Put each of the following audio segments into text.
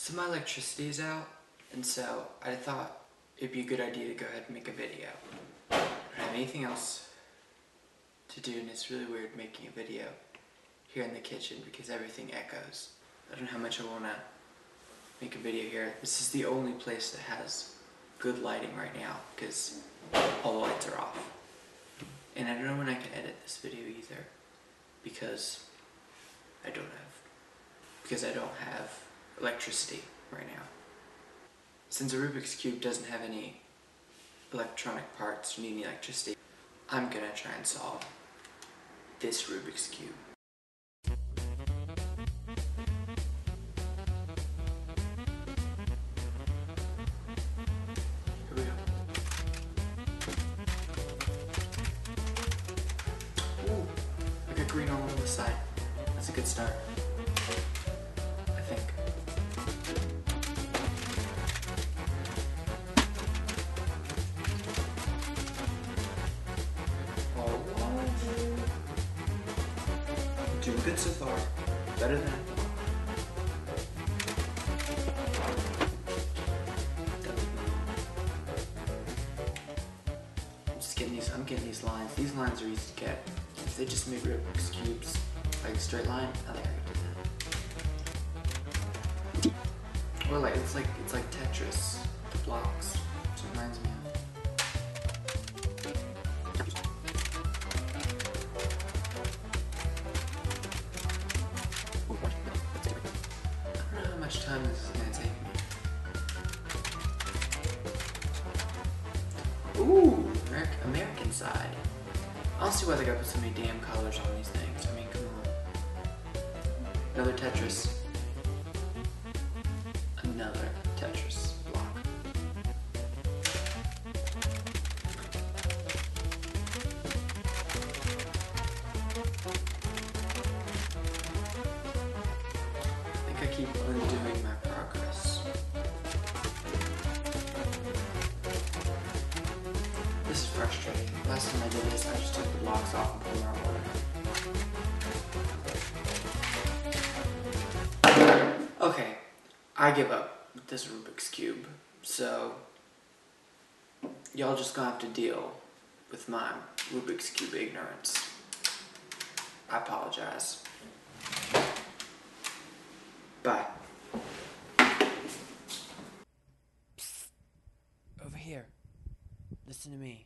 So my electricity is out, and so I thought it'd be a good idea to go ahead and make a video. I don't have anything else to do, and it's really weird making a video here in the kitchen because everything echoes. I don't know how much I want to make a video here. This is the only place that has good lighting right now because all the lights are off. And I don't know when I can edit this video either because I don't have electricity right now. Since a Rubik's Cube doesn't have any electronic parts or need any electricity, I'm gonna try and solve this Rubik's Cube. Here we go. Ooh, I got green all over the side. That's a good start, I think. Doing good so far. Better than I thought. I'm getting these lines. These lines are easy to get. If they just made Rubik's Cubes like a straight line, I think I could do that. Or like it's like Tetris, the blocks. Which reminds me of. How much time this is going to take me. Ooh, American side. I don't see why they gotta put so many damn colors on these things. I mean, come on. Another Tetris. Another Tetris block. I think I keep undoing my progress. This is frustrating. Last time I did this, I just took the blocks off and put them on order. Okay, I give up with this Rubik's Cube, so y'all just gonna have to deal with my Rubik's Cube ignorance. I apologize. Bye. Psst. Over here. Listen to me.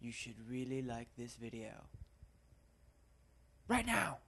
You should really like this video. Right now!